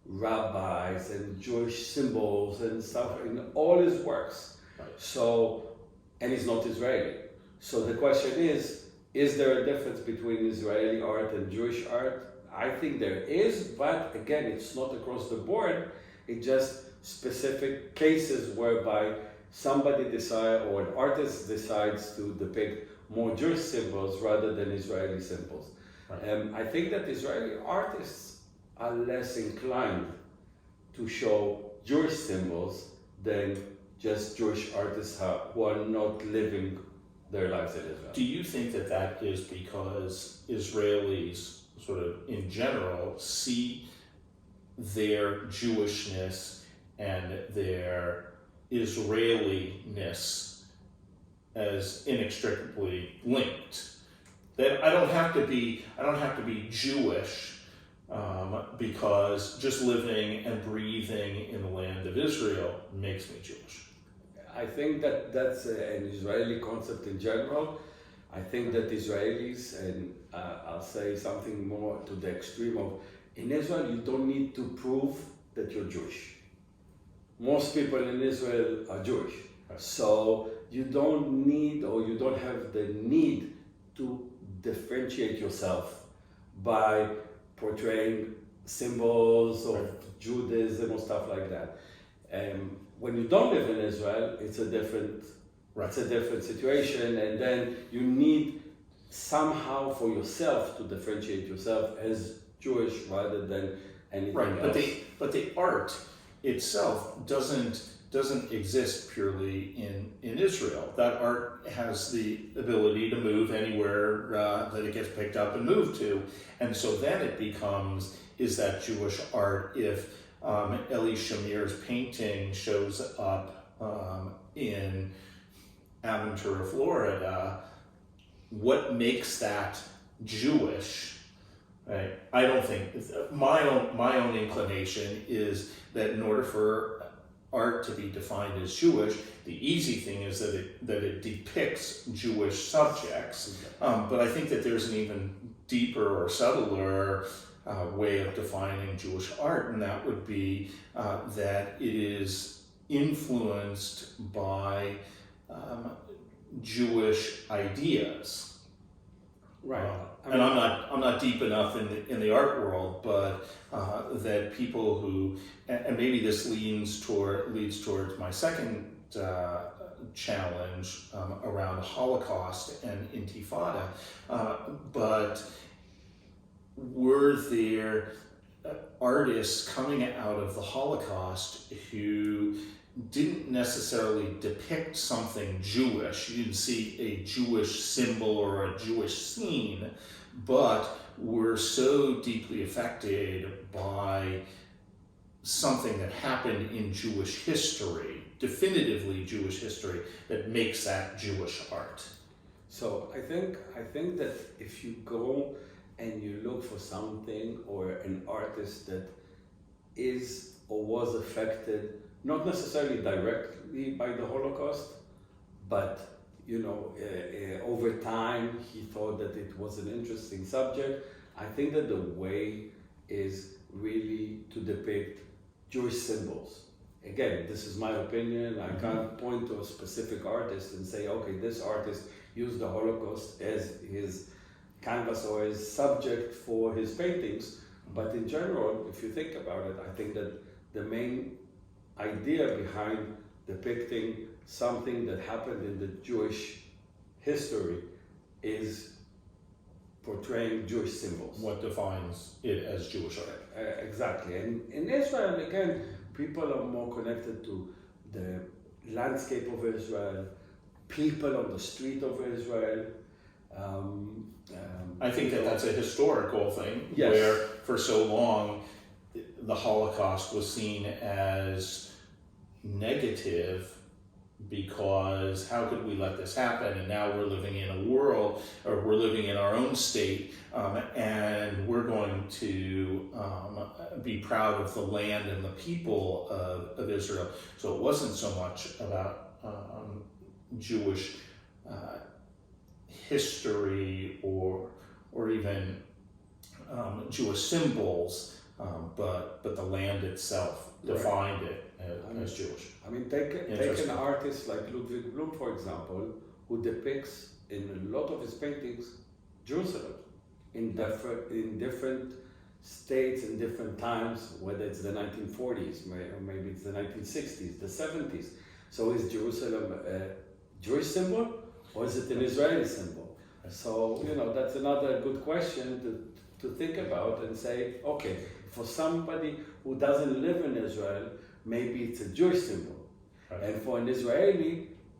Speaker 3: rabbis and Jewish symbols and stuff in all his works.
Speaker 2: Right.
Speaker 3: So, and he's not Israeli. So the question is there a difference between Israeli art and Jewish art? I think there is, but again, it's not across the board. It's just specific cases whereby somebody decides or an artist decides to depict more Jewish symbols rather than Israeli symbols.
Speaker 2: Right.
Speaker 3: I think that Israeli artists are less inclined to show Jewish symbols than just Jewish artists who are not living their lives in Israel.
Speaker 2: Do you think that that is because Israelis, sort of in general, see their Jewishness and their Israeliness as inextricably linked? That I don't have to be Jewish because just living and breathing in the land of Israel makes me Jewish.
Speaker 3: I think that that's an Israeli concept in general. I think that Israelis, and I'll say something more to the extreme of, in Israel you don't need to prove that you're Jewish. Most people in Israel are Jewish. So you don't need, or you don't have the need to differentiate yourself by portraying symbols of Judaism or stuff like that. When you don't live in Israel, it's a different situation, and then you need somehow for yourself to differentiate yourself as Jewish rather than anything else.
Speaker 2: But the art itself doesn't exist purely in Israel. That art has the ability to move anywhere that it gets picked up and moved to, and so then it becomes, is that Jewish art if Eli Shamir's painting shows up in Aventura, Florida? What makes that Jewish? Right? I don't think my own inclination is that in order for art to be defined as Jewish, the easy thing is that it depicts Jewish subjects. But I think that there's an even deeper or subtler way of defining Jewish art, and that would be that it is influenced by Jewish ideas.
Speaker 3: Right.
Speaker 2: And I'm not deep enough in the art world, but that people who, and maybe this leads towards my second challenge around Holocaust and Intifada, but were there artists coming out of the Holocaust who didn't necessarily depict something Jewish? You didn't see a Jewish symbol or a Jewish scene, but were so deeply affected by something that happened in Jewish history, definitively Jewish history, that makes that Jewish art.
Speaker 3: So I think that if you go and you look for something or an artist that is or was affected, not necessarily directly by the Holocaust, but over time he thought that it was an interesting subject. I think that the way is really to depict Jewish symbols. Again, this is my opinion. I can't point to a specific artist and say, okay, this artist used the Holocaust as his canvas or his subject for his paintings. But in general, if you think about it, I think that the main idea behind depicting something that happened in the Jewish history is portraying Jewish symbols.
Speaker 2: What defines it as Jewish art?
Speaker 3: Exactly. And in Israel, again, people are more connected to the landscape of Israel, people on the street of Israel.
Speaker 2: I think that's a historical thing,
Speaker 3: yes,
Speaker 2: where for so long the Holocaust was seen as negative, because how could we let this happen? And now we're living in a world, or we're living in our own state, and we're going to be proud of the land and the people of Israel. So it wasn't so much about Jewish history or even Jewish symbols, but the land itself defined it as Jewish.
Speaker 3: I mean, take an artist like Ludwig Blum, for example, who depicts in a lot of his paintings Jerusalem in different states in different times, whether it's the 1940s, or maybe it's the 1960s, the 70s. So is Jerusalem a Jewish symbol, or is it an Israeli symbol? So, that's another good question to think about and say, okay, for somebody who doesn't live in Israel, maybe it's a Jewish symbol. Right. And for an Israeli,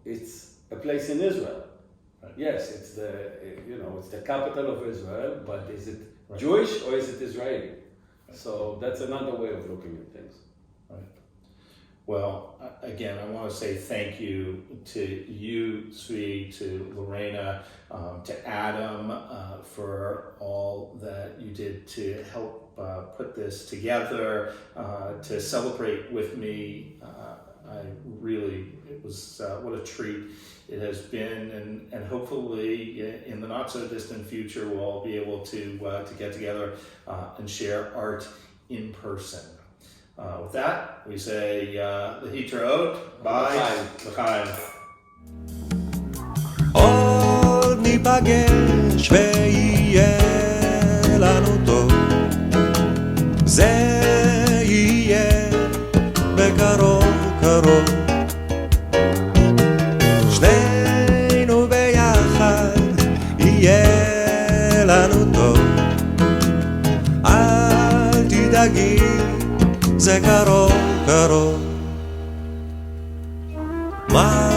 Speaker 3: it's a place in Israel. Right. Yes, it's the capital of Israel, but is it right. Jewish or is it Israeli? Right. So that's another way of looking at things.
Speaker 2: Right. Well, again, I want to say thank you to you, Tzvi, to Lorena, to Adam, for all that you did to help put this together, to celebrate with me. It was what a treat it has been, and hopefully in the not so distant future we'll all be able to get together and share art in person. With that, we say להתראות, bye, l'chaim.
Speaker 1: עוד ניפגש ויהיה לנו טוב, זה יהיה בקרוב קרוב, שנינו ביחד יהיה לנו טוב, אל תדאגי, זה קרוב קרוב. מה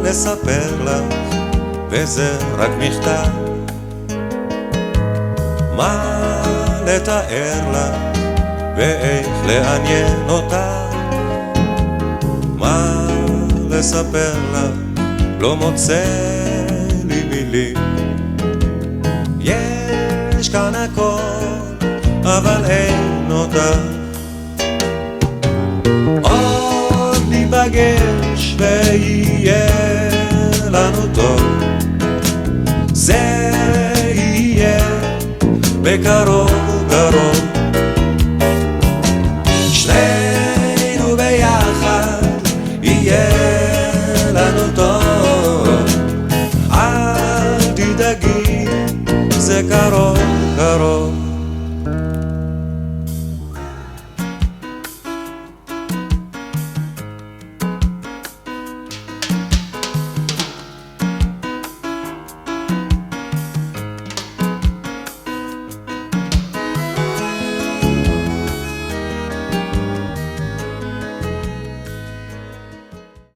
Speaker 1: לספר לך, וזה רק מכתב, מה לתאר לך, ואיך לעניין אותה, מה לספר לך, לא מוצא לי מילים, יש כאן הכל, אבל אין אותה. עוד ניפגש ויהיה לנו טוב, זה יהיה בקרוב קרוב, שנינו ביחד יהיה לנו טוב, אל תדאגי, זה קרוב